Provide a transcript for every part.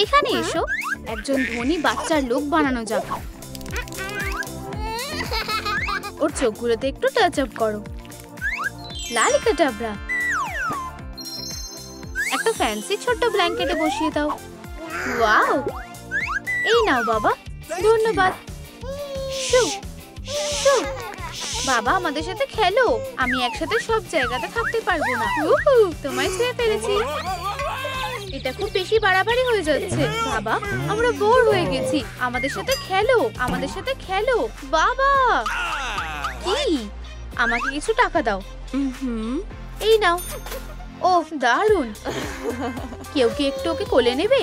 এখানে এসো, একজন ধনী বাচ্চার লোক বানানো যাক। ওর চোখগুলোতে একটু টাচ আপ করো। লালিকা ডাবরা। একটা ফ্যান্সি ছোট্ট ব্ল্যাঙ্কেটে বসিয়ে দাও। ওয়াও, এই নাও বাবা, ধন্যবাদ। শু শু। বাবা আমাদের সাথে খেলো, আমি একসাথে সব জায়গাতে থাকতে পারবো না। তোমায় ছুঁয়ে ফেলেছি। এটা খুব বেশি বাড়াবাড়ি হয়ে যাচ্ছে। বাবা আমরা বোর হয়ে গেছি, আমাদের সাথে খেলো, আমাদের সাথে খেলো। বাবা কি, আমাকে কিছু টাকা দাও। এই নাও। ওহ দারুণ। কেউ কি একটু ওকে কোলে নেবে?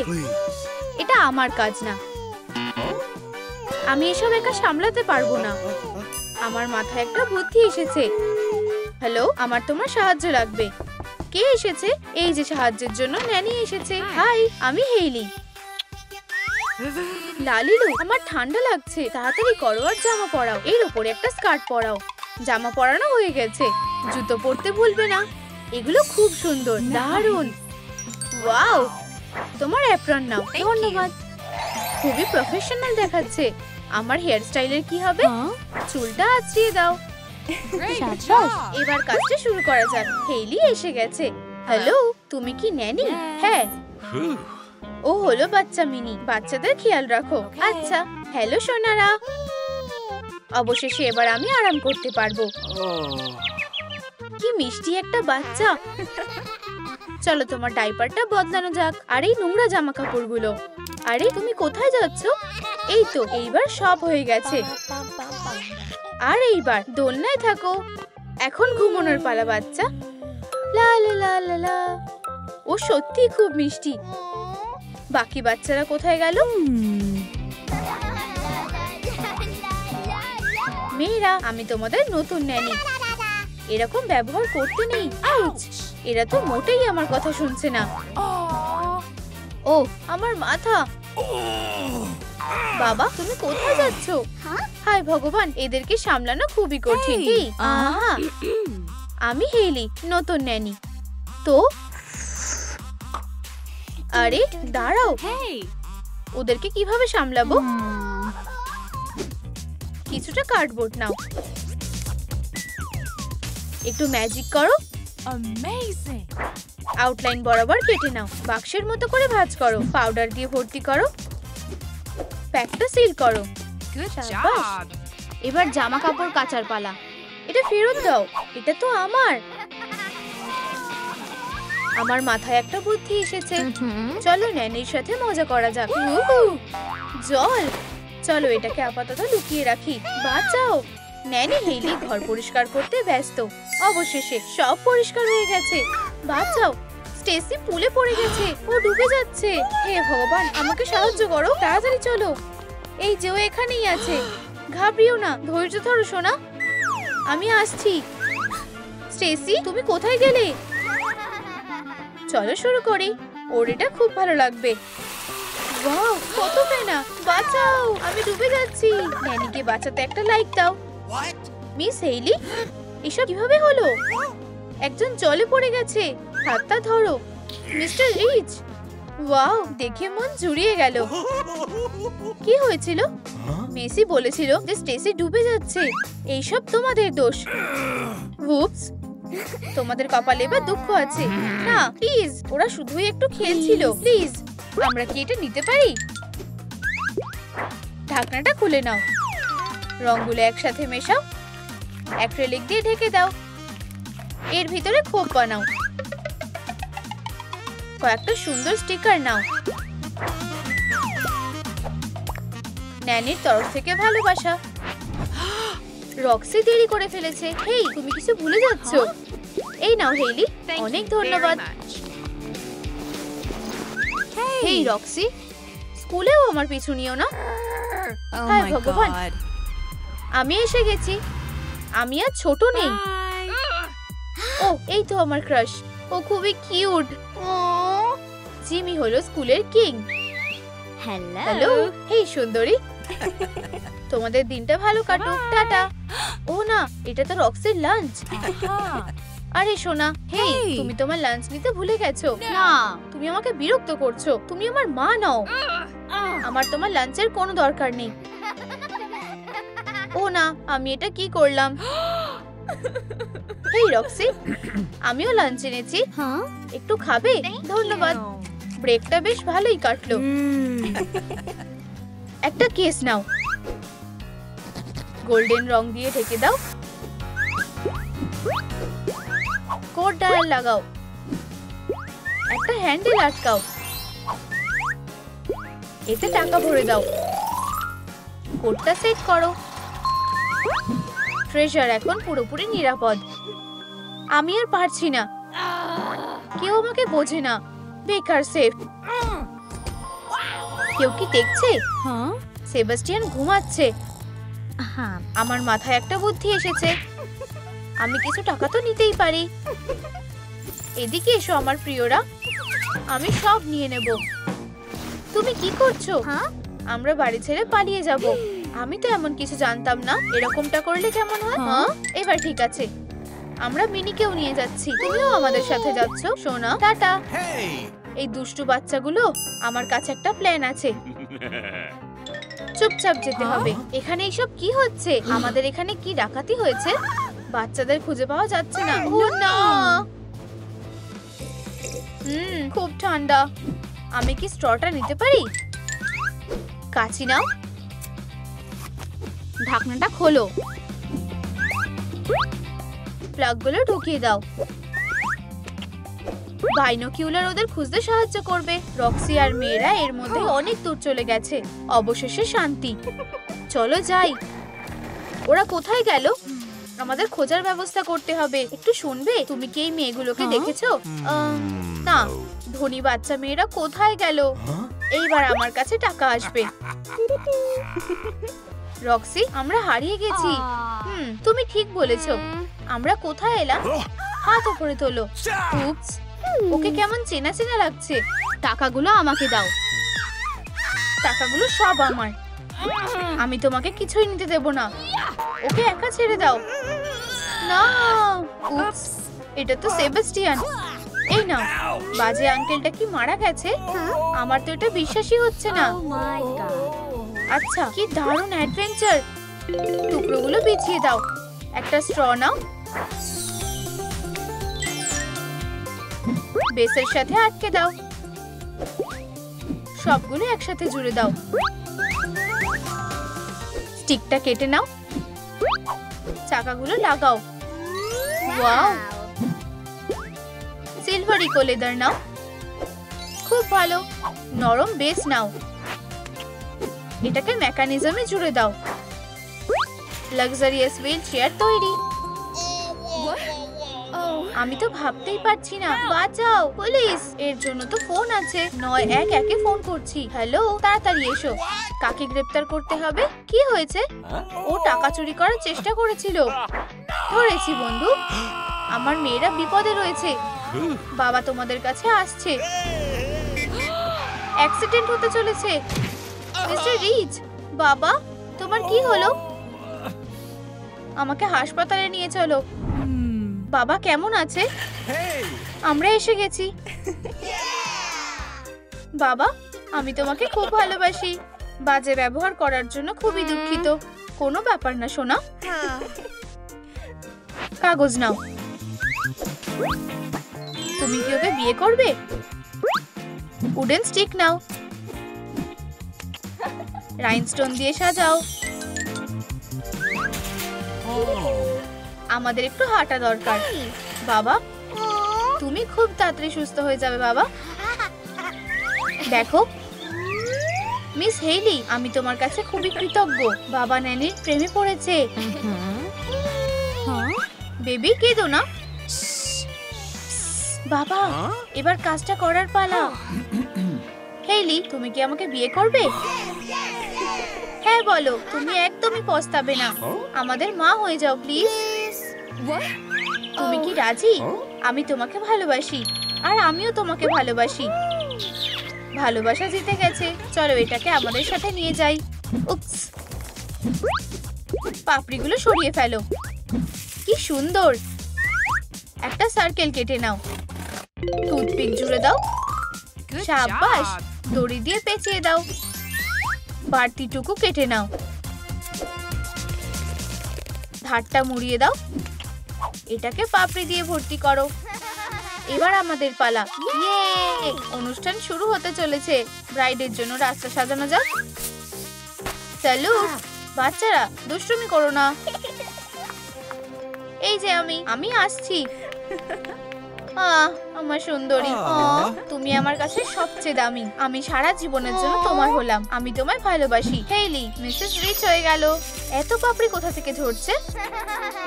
এটা আমার কাজ না, আমি এসব একা সামলাতে পারবো না। আমার মাথায় একটা বুদ্ধি এসেছে। হ্যালো, আমার তোমার সাহায্য লাগবে। কে এসেছে? এই যে সাহায্যের জন্য ন্যানি এসেছে। হাই, আমি হেইলি। লালিলু, আমার ঠান্ডা লাগছে, তাড়াতাড়ি করো আর জামা পরাও। এর উপরে একটা স্কার্ট পরাও। জামা পরানো হয়ে গেছে, জুতো পরতে ভুলবে না। এগুলো খুব সুন্দর, দারুণ। ওয়াও, তোমার অ্যাপ্রন নাও। ধন্যবাদ, খুবই প্রফেশনাল দেখাচ্ছে। আমার হেয়ার স্টাইলের কি হবে? চুলটা আঁচড়িয়ে দাও। এবার কাজটা শুরু করা যাক। হেইলি এসে গেছে। হ্যালো, তুমি কি ন্যানি? হ্যাঁ। ও হলো বাচ্চা মিনি, বাচ্চাদের খেয়াল রাখো। আচ্ছা, হ্যালো সোনারা। অবশেষে এবার আমি আরাম করতে পারবো। কি মিষ্টি একটা বাচ্চা। চলো তোমার ডাইপারটা বদলানো যাক। আর এই নোংরা জামা কাপড়গুলো। আরে তুমি কোথায় যাচ্ছ? এই তো, এইবার সব হয়ে গেছে। আর এইবার দোলনায় থাকো। এখন ঘুমানোর পালা বাচ্চা। লা লা লা লা লা। ও সত্যি খুব মিষ্টি। বাকি বাচ্চারা কোথায় গেল? মেয়েরা, আমি তোমাদের নতুন ন্যানি। এরকম ব্যবহার করতে নেই। আউচ! এরা তো মোটেই আমার কথা শুনছে না। ও আমার মাথা। বাবা তুমি কোথায় যাচ্ছ? হায় ভগবান, এদেরকে সামলানো খুবই কঠিন। আমি হেইলি, নতুন ন্যানি। তো আরে দাঁড়াও, ওদেরকে কিভাবে সামলাবো? কিছুটা কার্ডবোর্ড নাও, একটু ম্যাজিক করো। আউটলাইন বরাবর কেটে নাও। বাক্সের মতো করে ভাঁজ করো। পাউডার দিয়ে ভর্তি করো। প্যাকটা সিল করো। এবার জামা কাপড় কাচার পালা। এটা ফেরত দাও, এটা তো আমার। আমার মাথায় একটা বুদ্ধি এসেছে। চলো ন্যানির সাথে মজা করা যাক। জল। চলো এটাকে আপাতত লুকিয়ে রাখি। বাঁচাও। ন্যানি হেইলি ঘর পরিষ্কার করতে ব্যস্ত। অবশেষে সব পরিষ্কার হয়ে গেছে। বাঁচাও, স্টেসি পুলে পড়ে গেছে, ও ডুবে যাচ্ছে। হে ভগবান, আমাকে সাহায্য করো, তাড়াতাড়ি চলো। এই যে ও এখানেই আছে। ঘাবড়িও না, ধৈর্য ধরো সোনা, আমি আসছি। স্টেসি তুমি কোথায় গেলে? চলো শুরু করি, ওর এটা খুব ভালো লাগবে। ওয়াও, কত ফেনা। বাঁচাও, আমি ডুবে যাচ্ছি। ন্যানিকে বাঁচাতে একটা লাইক দাও। মিস হেইলি, এসব কিভাবে হলো? একজন জলে পড়ে গেছে, হাতটা ধরো। Mister rich. ওয়াও, দেখে মন জুড়িয়ে গেল। কি হয়েছিল? মেসি বলেছিল যে স্টেসি ডুবে যাচ্ছে। এইসব তোমাদের দোষ। উপস, তোমাদের কপালে এবার দুঃখ আছে। না প্লিজ, ওরা শুধুই একটু খেলছিল। প্লিজ, আমরা কি এটা নিতে পারি? ঢাকনাটা খুলে নাও। রংগুলো একসাথে মেশাও। অ্যাক্রিলিক দিয়ে ঢেকে দাও। এর ভিতরে খোপ বানাও। কয়েকটা সুন্দর স্টিকার নাও। ন্যানির তরফ থেকে ভালোবাসা। রক্সি দেরি করে ফেলেছে। হেই, তুমি কিছু ভুলে যাচ্ছ। এই নাও হেইলি, অনেক ধন্যবাদ। হেই রক্সি, স্কুলেও আমার পিছু নিও না। হায় ভগবান, আমি এসে গেছি। আমি আর ছোট নেই। ও এই তো আমার ক্রাশ, ও খুবই কিউট। জিমি হলো স্কুলের কিং। হ্যালো, হেই সুন্দরী, তোমাদের দিনটা ভালো কাটুক। টাটা। ও না, এটা তো রক্সির লাঞ্চ। আরে সোনা, হেই, তুমি তোমার লাঞ্চ নিতে ভুলে গেছো। না, তুমি আমাকে বিরক্ত করছো। তুমি আমার মা নও। আমার তোমার লাঞ্চের কোনো দরকার নেই। ও না, আমি এটা কি করলাম? হেই রক্সি, আমিও লাঞ্চ এনেছি। একটু খাবে? ধন্যবাদ। ব্রেকটা বেশ ভালোই কাটলো। একটা কেস নাও, গোল্ডেন রং দিয়ে ঢেকে দাও। কোড ডায়াল লাগাও, একটা হ্যান্ডেল আটকাও, এতে টাকা ভরে দাও। কোডটা সেট করো। ট্রেজার এখন পুরোপুরি নিরাপদ। আমি আর পারছি না, কেউ আমাকে বোঝে না। বেকার সেফ। কেউ কি দেখছে? সেবাস্টিয়ান ঘুমাচ্ছে। আমার মাথায় একটা বুদ্ধি এসেছে। আমি কিছু টাকা তো নিতেই পারি। এদিকে এসো আমার প্রিয়রা, আমি সব নিয়ে নেব। তুমি কি করছো? আমরা বাড়ি ছেড়ে পালিয়ে যাব। আমি তো এমন কিছু জানতাম না। এরকমটা করলে কেমন হয়? এবার ঠিক আছে, আমরা মিনিকেও নিয়ে যাচ্ছি। তুমিও আমাদের সাথে যাচ্ছ। সোনা, টাটা। এই দুষ্টু বাচ্চাগুলো, আমার কাছে একটা প্ল্যান আছে। চুপচাপ যেতে হবে। এখানে এইসব কি হচ্ছে? আমাদের এখানে কি ডাকাতি হয়েছে? বাচ্চাদের খুঁজে পাওয়া যাচ্ছে না। ও না, খুব ঠান্ডা। আমি কি স্ট্রটা নিতে পারি? কাঁচি নাও, ঢাকনাটা খোলো, প্লাগগুলো ঢুকিয়ে দাও। বাইনোকিউলার ওদের খুঁজতে সাহায্য করবে। রক্সি আর মেয়েরা এর মধ্যে অনেক দূর চলে গেছে। অবশেষে শান্তি। চলো যাই। ওরা কোথায় গেল? আমাদের খোঁজার ব্যবস্থা করতে হবে। একটু শুনবে? তুমি কি এই মেয়েগুলোকে দেখেছো? না। ধনী বাচ্চা মেয়েরা কোথায় গেল? এইবার আমার কাছে টাকা আসবে। রক্সি, আমরা হারিয়ে গেছি। তুমি ঠিক বলেছো। আমরা কোথায় এলাম? হাত উপরে তোলো। উপস, ওকে কেমন চেনা চেনা লাগছে। টাকাগুলো আমাকে দাও। টাকাগুলো সব আমার। আমি তোমাকে কিছুই নিতে দেব না। ওকে একা ছেড়ে দাও। না, উপস, এটা তো সেবাস্টিয়ান। এই নাও। বাজে আঙ্কেলটা কি মারা গেছে? আমার তো এটা বিশ্বাসই হচ্ছে না। আচ্ছা, কি দারুণ অ্যাডভেঞ্চার। টুকরোগুলো বিছিয়ে দাও। একটা স্ট্র নাও, বেসের সাথে আটকে দাও। সবগুলো একসাথে জুড়ে দাও। স্টিকটা কেটে নাও, চাকাগুলো লাগাও। ওয়াও, সিলভার ইকো লেদার নাও। খুব ভালো। নরম বেস নাও, এটাকে মেকানিজমে জুড়ে দাও। লাক্সারিয়াস হুইল চেয়ার তৈরি। আমি তো ভাবতেই পারছি না। বাঁচাও, পুলিশ। এর জন্য তো ফোন আছে। 911-এ ফোন করছি। হ্যালো, তাড়াতাড়ি এসো। কাকে গ্রেফতার করতে হবে? কি হয়েছে? ও টাকা চুরি করার চেষ্টা করেছিল। ধরেছি বন্ধু। আমার মেয়েরা বিপদে রয়েছে। বাবা তোমাদের কাছে আসছে। অ্যাক্সিডেন্ট হতে চলেছে। মিস্টার রিচ, বাবা, তোমার কি হলো? আমাকে হাসপাতালে নিয়ে চলো। বাবা কেমন আছে? আমরা এসে গেছি। বাবা, আমি তোমাকে খুব ভালোবাসি। বাজে ব্যবহার করার জন্য খুবই দুঃখিত। কোনো ব্যাপার না সোনা। কাগজ নাও। তুমি কি ওকে বিয়ে করবে? উডেন স্টিক নাও, রাইনস্টোন দিয়ে সাজাও। আমাদের একটু হাঁটা দরকার। বাবা, তুমি খুব তাড়াতাড়ি সুস্থ হয়ে যাবে বাবা। দেখো মিস হেইলি, আমি তোমার কাছে খুবই কৃতজ্ঞ। বাবা ন্যানির প্রেমে পড়েছে। বেবি, কেঁদো না। বাবা, এবার কাজটা করার পালা। হেইলি, তুমি কি আমাকে বিয়ে করবে? হ্যাঁ বলো। তুমি একদমই পস্তাবে না। আমাদের মা হয়ে যাও প্লিজ। তুমি কি রাজি? আমি তোমাকে ভালোবাসি আর আমিও তোমাকে ভালোবাসি। ভালোবাসা জিতে গেছে। চলো এটাকে আমাদের সাথে নিয়ে যাই। উপস, পাপড়িগুলো সরিয়ে ফেলো। কি সুন্দর। একটা সার্কেল কেটে নাও, টুথপিক জুড়ে দাও, শাবাশ, দড়ি দিয়ে পেঁচিয়ে দাও, বাড়তিটুকু কেটে নাও, ধারটা মুড়িয়ে দাও, এটাকে পাপড়ি দিয়ে ভর্তি করো। এবার আমাদের পালা। ইয়ে! অনুষ্ঠান শুরু হতে চলেছে। ব্রাইডের জন্য রাস্তা সাজানো যাক। স্যালুট! বাচ্চারা দুষ্টুমি করো না। এই যে আমি আসছি। আমার সুন্দরী, তুমি আমার কাছে সবচেয়ে দামি। আমি সারা জীবনের জন্য তোমার হলাম। আমি তোমায় ভালোবাসি। হেইলি, মিসেস রিচ হয়ে গেল। এত পাপড়ি কোথা থেকে ঝরছে?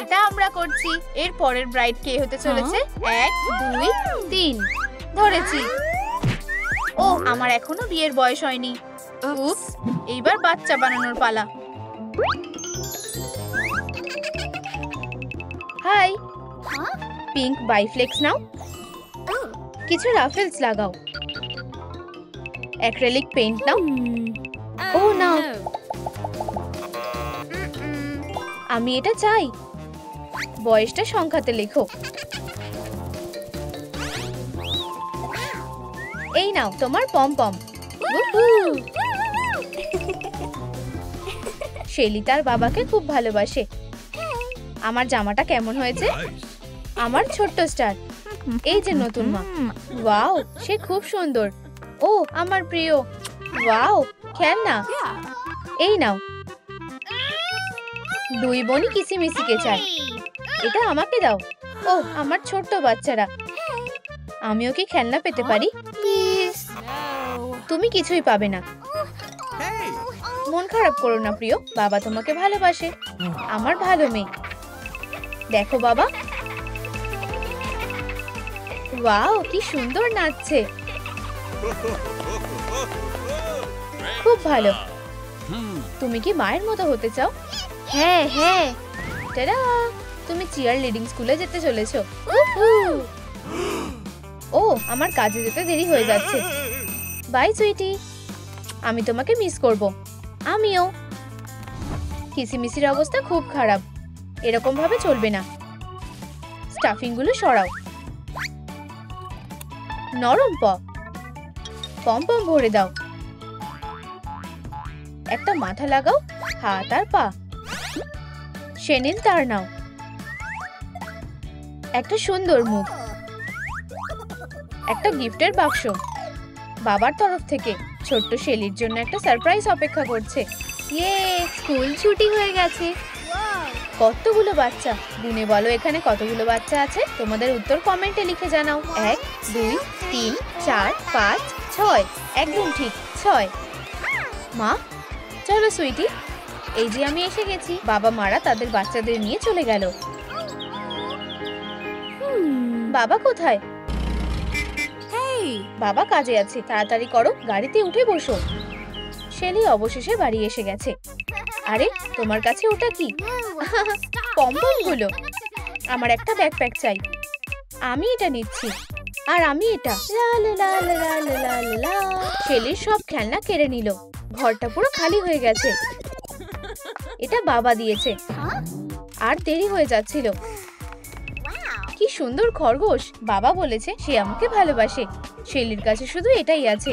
এটা আমরা করছি। এর পরের ব্রাইড কে হতে চলেছে? 1 2 3 ধরেছি। ও, আমার এখনো বিয়ের বয়স হয়নি। উপস, এইবার বাচ্চা বানানোর পালা। হাই, পিঙ্ক বাইফ্লেক্স নাও, কিছু রাফেলস লাগাও, অ্যাক্রিলিক পেইন্ট নাও। ও নাও, আমি এটা চাই। বয়সটা সংখ্যাতে লেখো। এই নাও তোমার পমপম। শেলি তার বাবাকে খুব ভালোবাসে। আমার জামাটা কেমন হয়েছে? আমার ছোট্ট স্টার। এই যে নতুন মা। ওয়াও, সে খুব সুন্দর। ও, আমার প্রিয়। ওয়াও, খেলনা। এই নাও। দুই বোনই কিসিমিসিকে চায়। এটা আমাকে দাও। ও, আমার ছোট্ট বাচ্চারা। আমিও কি খেলনা পেতে পারি? তুমি কিছুই পাবে না। মন খারাপ করো না প্রিয়, বাবা তোমাকে ভালোবাসে। আমার ভালো মেয়ে। দেখো বাবা। ওয়াও, কি সুন্দর নাচছে। খুব ভালো। তুমি কি মায়ের মতো হতে চাও? হ্যাঁ হ্যাঁ। টাডা, তুমি চিয়ার লিডিং স্কুলে যেতে চলেছো। ও, আমার কাজে যেতে দেরি হয়ে যাচ্ছে। বাই সুইটি, আমি তোমাকে মিস করব। আমিও। কিসিমিসির অবস্থা খুব খারাপ। এরকম ভাবে চলবে না। স্টাফিং গুলো সরাও। নরম পম পম ভরে দাও। একটা মাথা লাগাও, হাত আর পা। সেনিন তার নাও। একটা সুন্দর মুখ। একটা গিফটের বাক্স বাবার তরফ থেকে। ছোট্ট শেলির জন্য একটা সারপ্রাইজ অপেক্ষা করছে। ইয়ে, স্কুল ছুটি হয়ে গেছে। কতগুলো বাচ্চা? গুনে বলো এখানে কতগুলো বাচ্চা আছে। তোমাদের উত্তর কমেন্টে লিখে জানাও। 1 2 3 4 5 6। একদম ঠিক, 6। মা, চলো সুইটি। এই যে আমি এসে গেছি। বাবা মারা তাদের বাচ্চাদের নিয়ে চলে গেল। বাবা কোথায়? বাবা কাজে আছে। তাড়াতাড়ি করো, গাড়িতে উঠে বসো। শেলি অবশেষে বাড়ি এসে গেছে। আরে, তোমার কাছে ওটা কি? পমপম গুলো। আমার একটা ব্যাকপ্যাক চাই। আমি এটা নিচ্ছি। আর আমি এটা। শেলির সব খেলনা কেড়ে নিল। ঘরটা পুরো খালি হয়ে গেছে। এটা বাবা দিয়েছে। আর দেরি হয়ে যাচ্ছিল। কি সুন্দর খরগোশ। বাবা বলেছে সে আমাকে ভালোবাসে। শেলির কাছে শুধু এটাই আছে।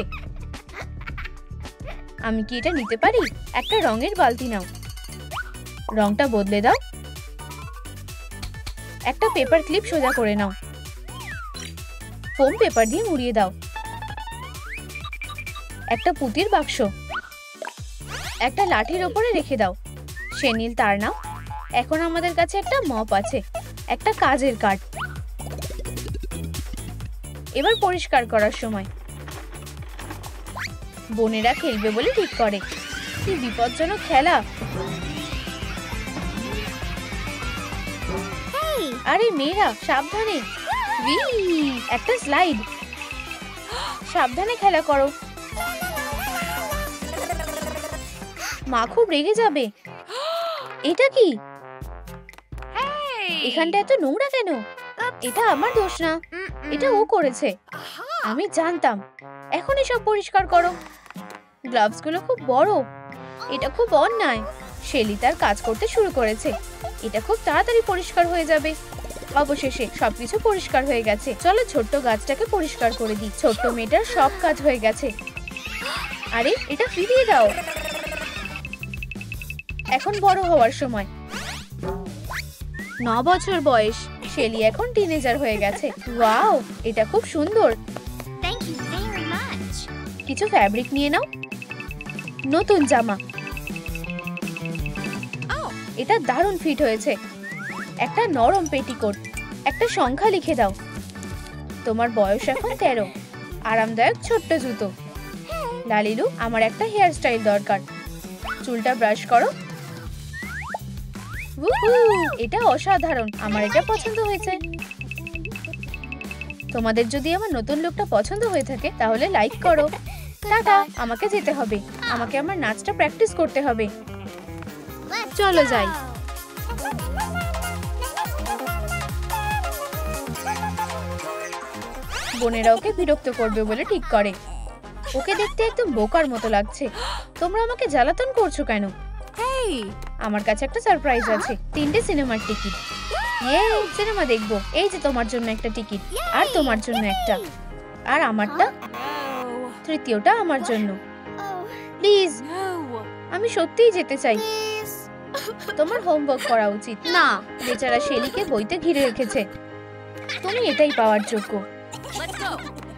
আমি কি এটা নিতে পারি? একটা রঙের বালতি নাও। রংটা বদলে দাও। একটা পেপার ক্লিপ সোজা করে নাও। ফোম পেপার দিয়ে মুড়িয়ে দাও। একটা পুতির বাক্স। একটা লাঠির ওপরে রেখে দাও। সেনিল তার নাও। এখন আমাদের কাছে একটা মপ আছে। একটা কাজের কাঠ। এবার পরিষ্কার করার সময়। বোনেরা খেলবে বলে ঠিক করে। কি বিপজ্জনক খেলা। আরে মেয়েরা, সাবধানে। একটা স্লাইড। সাবধানে খেলা করো। মা খুব রেগে যাবে। এটা কি? এখানটা এত নোংরা কেন? এটা আমার দোষ না। এটা ও করেছে। আমি জানতাম। এখন এসব পরিষ্কার করো। গ্লাভস গুলো খুব বড়। এটা খুব অন্যায়। শেলি তার কাজ করতে শুরু করেছে। এটা খুব তাড়াতাড়ি পরিষ্কার হয়ে যাবে। অবশেষে সবকিছু পরিষ্কার হয়ে গেছে। চলো ছোট্ট গাছটাকে পরিষ্কার করে দিই। ছোট্ট মেয়েটার সব কাজ হয়ে গেছে। আরে এটা ফিরিয়ে দাও। এখন বড় হওয়ার সময়। 9 বছর বয়স। শেলি এখন টিনেজার হয়ে গেছে। ওয়াও, এটা খুব সুন্দর। Thank you very much. কিছু ফ্যাব্রিক নিয়ে নাও। নতুন জামা। এটা দারুণ ফিট হয়েছে। একটা নরম পেটিকোট। একটা সংখ্যা লিখে দাও। তোমার বয়স এখন 13। আরামদায়ক ছোট্ট জুতো। লালিলু, আমার একটা হেয়ার স্টাইল দরকার। চুলটা ব্রাশ করো। উহু, এটা অসাধারণ। আমার এটা পছন্দ হয়েছে। তোমাদের যদি আমার নতুন লুকটা পছন্দ হয়ে থাকে তাহলে লাইক করো। টাটা, আমাকে যেতে হবে। আমাকে আমার নাচটা প্র্যাকটিস করতে হবে। চলো যাই। বোনেরা ওকে বিরক্ত করবে বলে ঠিক করে। ওকে দেখতে একদম বোকার মতো লাগছে। তোমরা আমাকে জ্বালাতন করছো কেন? আমার কাছে একটা সারপ্রাইজ আছে। 3টে সিনেমার টিকিট। সিনেমা দেখবো। এই যে তোমার জন্য একটা টিকিট, আর তোমার জন্য একটা, আর আমারটা, তৃতীয়টা আমার জন্য। প্লিজ, আমি সত্যিই যেতে চাই। তোমার হোমওয়ার্ক করা উচিত। না, বেচারা শেলিকে বইতে ঘিরে রেখেছে। তুমি এটাই পাওয়ার যোগ্য।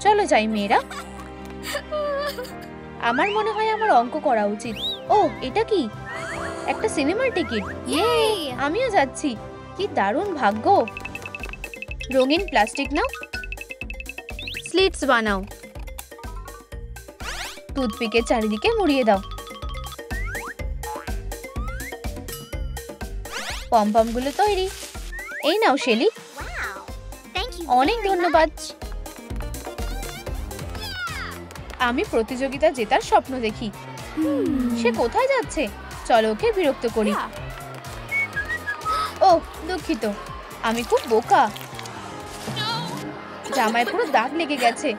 চলো যাই মেয়েরা। আমার মনে হয় আমার অঙ্ক করা উচিত। ও, এটা কি? একটা সিনেমার টিকিট। আমিও যাচ্ছি। কি দারুণ ভাগ্য। রঙিন প্লাস্টিক নাও। স্লিটস বানাও। টুথপিকের চারিদিকে মুড়িয়ে দাও। পমপম গুলো তৈরি। এই নাও শেলি। Wow. Thank you. অনেক ধন্যবাদ। আমি প্রতিযোগিতা জেতার স্বপ্ন দেখি। সে কোথায় যাচ্ছে? চলো ওকে বিরক্ত করি। ও, দুঃখিত, আমি খুব বোকা। জামায় পুরো দাগ লেগে গেছে।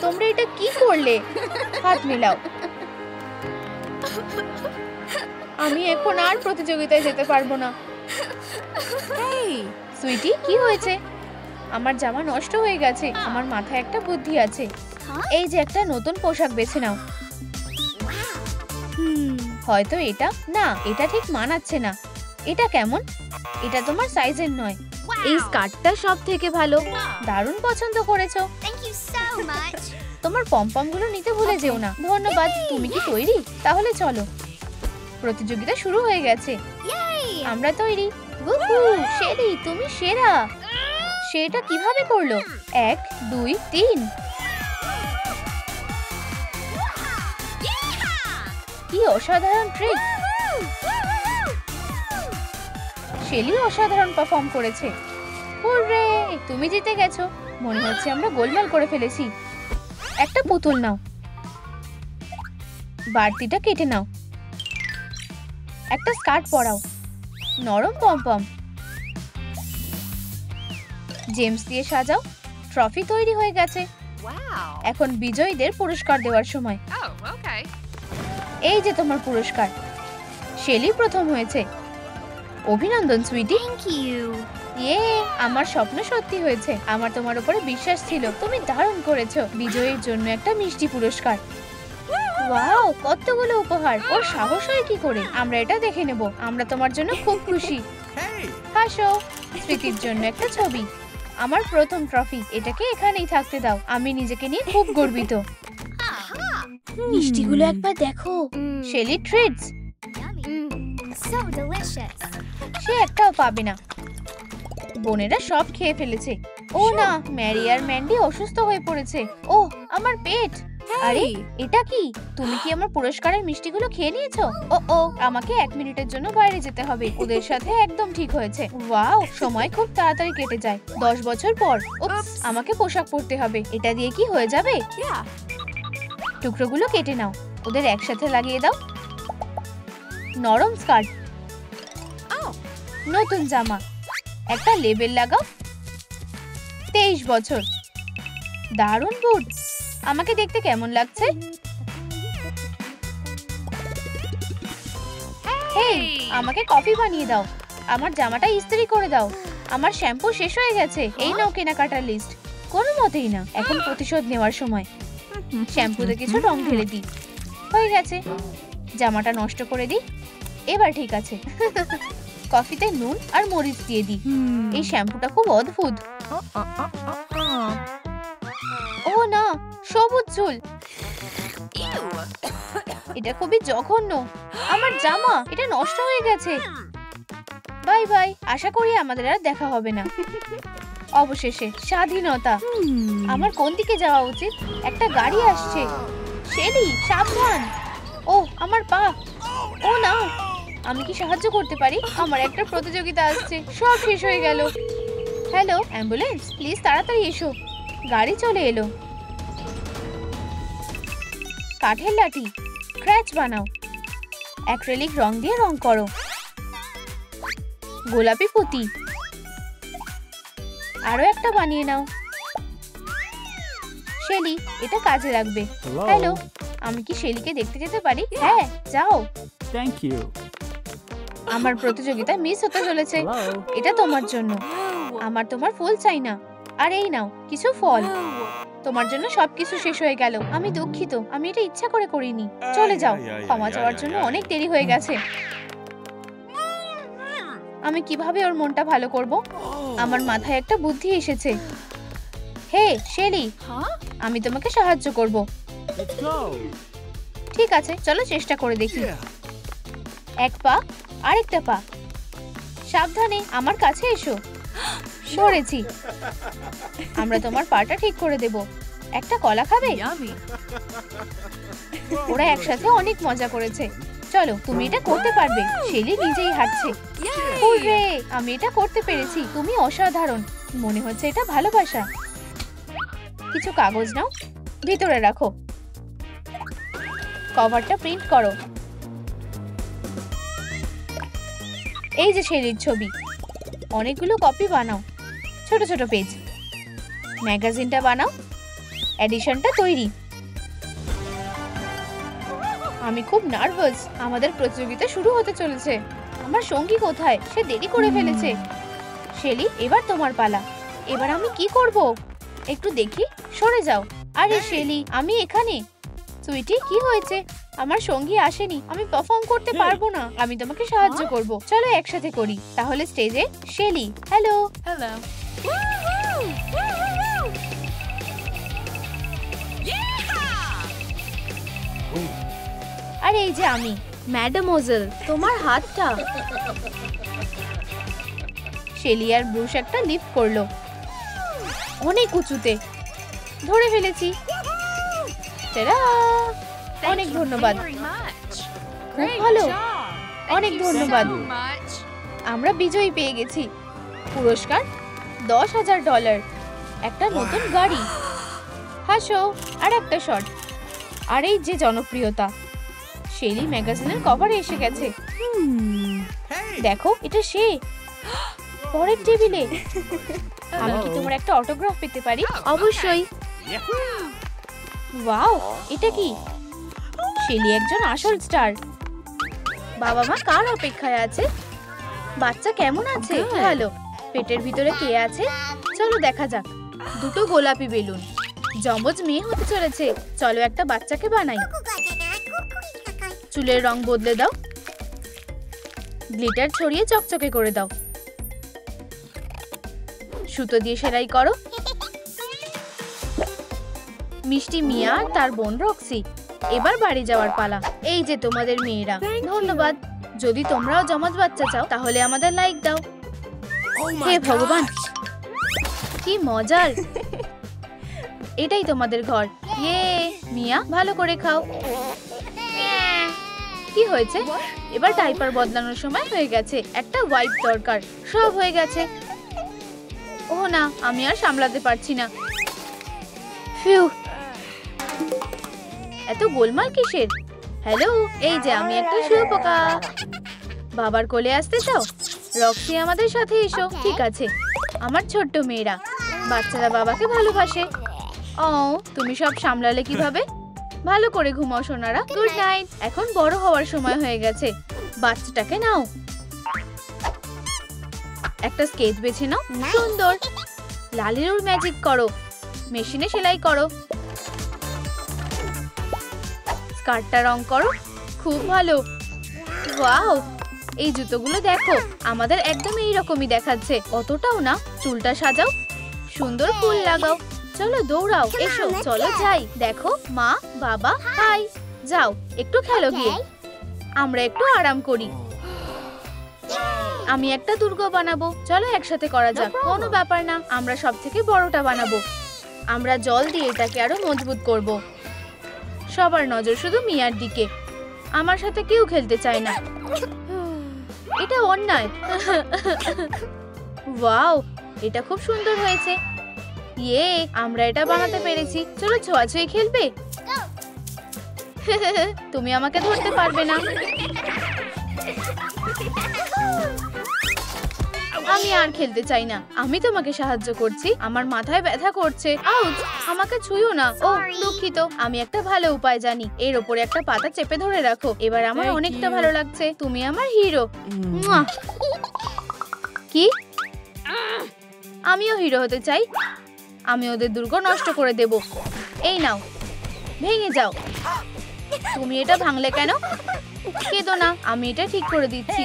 তোমরা এটা কি করলে? হাত মেলাও। আমি এখন আর প্রতিযোগিতায় যেতে পারবো না। সুইটি, কি হয়েছে? আমার জামা নষ্ট হয়ে গেছে। আমার মাথায় একটা বুদ্ধি আছে। এই যে একটা নতুন পোশাক বেছে নাও। হয়তো এটা না, এটা ঠিক মানাচ্ছে না। এটা কেমন? এটা তোমার সাইজের নয়। এই স্কার্টটা সব থেকে ভালো। দারুণ পছন্দ করেছো। Thank you so much. তোমার পমপম গুলো নিতে ভুলে যেও না। ধন্যবাদ। তুমি কি তৈরি? তাহলে চলো। প্রতিযোগিতা শুরু হয়ে গেছে। আমরা তৈরি। শেলি, তুমি সেরা। সেটা কিভাবে করলো? 1 2 3। কি অসাধারণ ট্রিক। শেলি অসাধারণ পারফর্ম করেছে। হুররে, তুমি জিতে গেছো। মনে হচ্ছে আমরা গোলমাল করে ফেলেছি। একটা পুতুল নাও। বাড়তিটা কেটে নাও। একটা স্কার্ট পরাও। নরম পমপম। জেমস দিয়ে সাজাও। ট্রফি তৈরি হয়ে গেছে। এখন বিজয়ীদের পুরস্কার দেওয়ার সময়। এই যে তোমার পুরস্কার। শেলি প্রথম হয়েছে। অভিনন্দন সুইটি। Thank you. আমার স্বপ্ন সত্যি হয়েছে। আমার তোমার উপরে বিশ্বাস ছিল। তুমি দারুণ করেছো। বিজয়ীর জন্য একটা মিষ্টি পুরস্কার। ওয়াও, কতগুলো উপহার। ওর সাহস হয় কি করে? আমরা এটা দেখে নেব। আমরা তোমার জন্য খুব খুশি। হাসো। স্মৃতির জন্য একটা ছবি। আমার প্রথম ট্রফি। এটাকে এখানেই থাকতে দাও। আমি নিজেকে নিয়ে খুব গর্বিত। মিষ্টিগুলো একবার দেখো। Shelly treats. So delicious. সে একটাও পাবে না। বোনেরা সব খেয়ে ফেলেছে। ও না, ম্যারি আর ম্যান্ডি অসুস্থ হয়ে পড়েছে। ও, আমার পেট। আরে, এটা কি? তুমি কি আমার পুরস্কারের মিষ্টিগুলো খেয়ে নিয়েছো? ও, আমাকে 1 মিনিটের জন্য বাইরে যেতে হবে। ওদের সাথে একদম ঠিক হয়েছে। ওয়াও, সময় খুব তাড়াতাড়ি কেটে যায়। 10 বছর পর। উপস, আমাকে পোশাক পরতে হবে। এটা দিয়ে কি হয়ে যাবে? টুকরোগুলো কেটে নাও। ওদের একসাথে লাগিয়ে দাও। নরম স্কার্ট। নতুন জামা। একটা লেবেল লাগাও। 23 বছর। দারুণ বুট। আমাকে দেখতে কেমন লাগছে? হেই, আমাকে কফি বানিয়ে দাও। আমার জামাটা ইস্ত্রি করে দাও। আমার শ্যাম্পু শেষ হয়ে গেছে। এই নাও কেনাকাটার লিস্ট। কোনো মতেই না, এখন প্রতিশোধ নেওয়ার সময়। শ্যাম্পুতে কিছু রং ঢেলে দিই। হয়ে গেছে। জামাটা নষ্ট করে দিই। এবার ঠিক আছে। কফিতে নুন আর মরিচ দিয়ে দিই। এই শ্যাম্পুটা খুব অদ্ভুত। ও না, সবুজ চুল। এটা খুবই জঘন্য। আমার জামা, এটা নষ্ট হয়ে গেছে। বাই বাই, আশা করি আমাদের আর দেখা হবে না। অবশেষে স্বাধীনতা। আমার কোন দিকে যাওয়া উচিত? একটা গাড়ি আসছে। শেলি, সাবধান। ও আমার পা। ও না, আমি কি সাহায্য করতে পারি? আমার একটা প্রতিযোগিতা আসছে, সব শেষ হয়ে গেল। হ্যালো অ্যাম্বুলেন্স, প্লিজ তাড়াতাড়ি এসো। গাড়ি চলে এলো। কাঠের লাঠি, স্ক্র্যাচ বানাও। অ্যাক্রিলিক রং দিয়ে রং করো। গোলাপি পুঁতি। আরো একটা বানিয়ে নাও। শেলি, এটা কাজে লাগবে। হ্যালো, আমি কি শেলিকে দেখতে যেতে পারি? হ্যাঁ, যাও। Thank you. আমার প্রতিযোগিতা মিস হতে চলেছে। এটা তোমার জন্য। আমার তোমার ফুল চাই না। আর এই নাও কিছু ফল। তোমার জন্য সবকিছু শেষ হয়ে গেল। আমি দুঃখিত, আমি এটা ইচ্ছা করে করিনি। চলে যাও, ক্ষমা চাওয়ার জন্য অনেক দেরি হয়ে গেছে। আমি কিভাবে ওর মনটা ভালো করব? আমার মাথায় একটা বুদ্ধি এসেছে। হে শেলি, আমি তোমাকে সাহায্য করব। ঠিক আছে, চলো চেষ্টা করে দেখি। এক পা, আরেকটা পা। সাবধানে, আমার কাছে এসো। ধরেছি। আমরা তোমার পাটা ঠিক করে দেব। একটা কলা খাবে? ওরা একসাথে অনেক মজা করেছে। চলো, তুমি এটা করতে পারবে। শেলি নিজেই হাঁটছে। হুররে, আমি এটা করতে পেরেছি। তুমি অসাধারণ। মনে হচ্ছে এটা ভালোবাসা। কিছু কাগজ নাও, ভিতরে রাখো। কভারটা প্রিন্ট করো। এই যে শেলির ছবি। অনেকগুলো কপি বানাও। ছোট ছোট পেজ। ম্যাগাজিনটা বানাও। এডিশনটা তৈরি। আমি খুব নার্ভাস। আমাদের প্রতিযোগিতা শুরু হতে চলেছে। আমার সঙ্গী কোথায়? সে দেরি করে ফেলেছে। শেলি, এবার তোমার পালা। এবার আমি কি করব? একটু দেখি, সরে যাও। আরে শেলি, আমি এখানে। সুইটি, কি হয়েছে? আমার সঙ্গী আসেনি, আমি পারফর্ম করতে পারবো না। আমি তোমাকে সাহায্য করব। চলো একসাথে করি। তাহলে স্টেজে শেলি। হ্যালো। Hello. আর এই যে আমি, ম্যাডামোজেল। তোমার হাতটা। শেলি আর ব্রুশ একটা লিফট করলো অনেক উঁচুতে। ধরে ফেলেছি। টাটা! অনেক ধন্যবাদ। খুব ভালো। অনেক ধন্যবাদ। আমরা বিজয়ী পেয়ে গেছি। পুরস্কার $10,000। একটা নতুন গাড়ি। হাসো। আর একটা শট। আর এই যে জনপ্রিয়তা। শেলি ম্যাগাজিনের কভারে এসে গেছে। দেখো, এটা সে। পরের টেবিলে। আমি কি তোমার একটা অটোগ্রাফ পেতে পারি? অবশ্যই। ওয়াও, এটা কি? শেলি একজন আসল স্টার। বাবা মা কার অপেক্ষায় আছে? বাচ্চা কেমন আছে? ভালো। পেটের ভিতরে কে আছে? চলো দেখা যাক। দুটো গোলাপি বেলুন। জমজ মেয়ে হতে চলেছে। চলো একটা বাচ্চাকে বানাই। চুলের রং বদলে দাও। গ্লিটার ছড়িয়ে চকচকে করে দাও। সুতো দিয়ে সেলাই করো। মিষ্টি মিয়া আর তার বোন রক্সি। এবার বাড়ি যাওয়ার পালা। এই যে তোমাদের মেয়েরা। ধন্যবাদ। যদি তোমরাও জমজ বাচ্চা চাও তাহলে আমাদের লাইক দাও। হে ভগবান, কি মজার। এটাই তোমাদের ঘর। ইয়ে, মিয়া ভালো করে খাও। কি হয়েছে? এবার ডাইপার বদলানোর সময় হয়ে গেছে। একটা ওয়াইপ দরকার। সব হয়ে গেছে। ও না, আমি আর সামলাতে পারছি না। ফিউ, এত গোলমাল কিসের? হ্যালো, এই যে আমি একটা শুয়োপোকা। বাবার কোলে আসতে চাও? রক্সি আমাদের সাথে এসো। ঠিক আছে। আমার ছোট্ট মেয়েরা, বাচ্চারা বাবাকে ভালোবাসে। ও, তুমি সব সামলালে কিভাবে? ভালো করে ঘুমাও সোনারা। Good night. এখন বড় হওয়ার সময় হয়ে গেছে। বাচ্চাটাকে নাও। একটা স্কেচ বেছে নাও। সুন্দর। লালিরুর ম্যাজিক করো, মেশিনে সেলাই করো, স্কার্টটা রং করো। খুব ভালো। ওয়াও, এই জুতোগুলো দেখো, আমাদের একদম এইরকমই দেখাচ্ছে। অতটাও না। চুলটা সাজাও, সুন্দর ফুল লাগাও। চলো দৌড়াও, এসো চলো যাই। দেখো মা বাবা হাই। যাও একটু খেলো গিয়ে, আমরা একটু আরাম করি। আমি একটা দুর্গ বানাবো, চলো একসাথে করা যাক। কোনো ব্যাপার না, আমরা সব থেকে বড়টা বানাবো। আমরা জল দিয়ে এটাকে আরো মজবুত করব। সবার নজর শুধু মিয়ার দিকে। আমার সাথে কেউ খেলতে চায় না, এটা অন্যায়। ওয়াও, এটা খুব সুন্দর হয়েছে। ইয়ে, আমরা এটা বানাতে পেরেছি। চলো ছোঁয়াছুঁই খেলবে। তুমি আমাকে ধরতে পারবে না। আমি আর খেলতে চাই না। আমি তোমাকে সাহায্য করছি, আমার মাথায় ব্যথা করছে। আউচ, আমাকে ছুঁয়ো না। ও দুঃখিত, আমি একটা ভালো উপায় জানি। এর উপরে একটা পাতা চেপে ধরে রাখো। এবার আমার অনেকটা ভালো লাগছে। তুমি আমার হিরো। কি? আমিও হিরো হতে চাই। আমি ওদের দুর্গ নষ্ট করে দেব। এই নাও, ভেঙে যাও। তুমি এটা ভাঙলে কেন? কেঁদো না, আমি এটা ঠিক করে দিচ্ছি।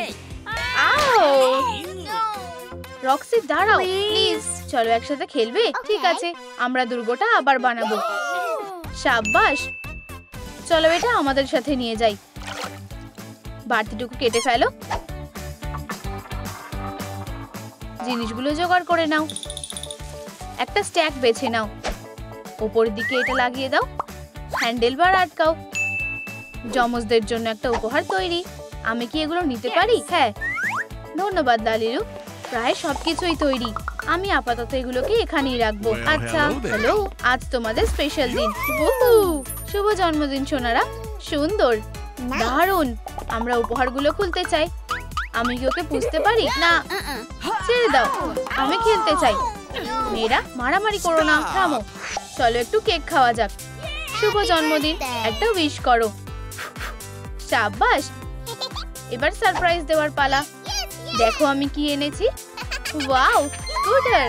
রক্সি দাঁড়াও প্লিজ। চলো একসাথে খেলবে? ঠিক আছে, আমরা দুর্গটা আবার বানাবো। সাব্বাস। চলো এটা আমাদের সাথে নিয়ে যাই। বাড়তিটুকু কেটে ফেলো। জিনিসগুলো জোগাড় করে নাও। একটা স্ট্যাক বেছে নাও। উপরের দিকে এটা লাগিয়ে দাও। হ্যান্ডেল বার আটকাও। যমজদের জন্য একটা উপহার তৈরি। আমি কি এগুলো নিতে পারি? হ্যাঁ, ধন্যবাদ লালিলু। প্রায় সবকিছুই তৈরি। আমি আপাতত এগুলোকে এখানেই রাখবো। আচ্ছা, হ্যালো, আজ তোমাদের স্পেশাল দিন। শুভ জন্মদিন সোনারা। সুন্দর, দারুণ। আমরা উপহারগুলো খুলতে চাই। আমি কি ওকে বুঝতে পারি না? ছেড়ে দাও, আমি খেলতে চাই। মেয়েরা মারামারি করো না, থামো। চলো একটু কেক খাওয়া যাক। শুভ জন্মদিন, একটা উইশ করো। সাব্বাস, এবার সারপ্রাইজ দেওয়ার পালা। দেখো আমি কি এনেছি। Wow, scooter.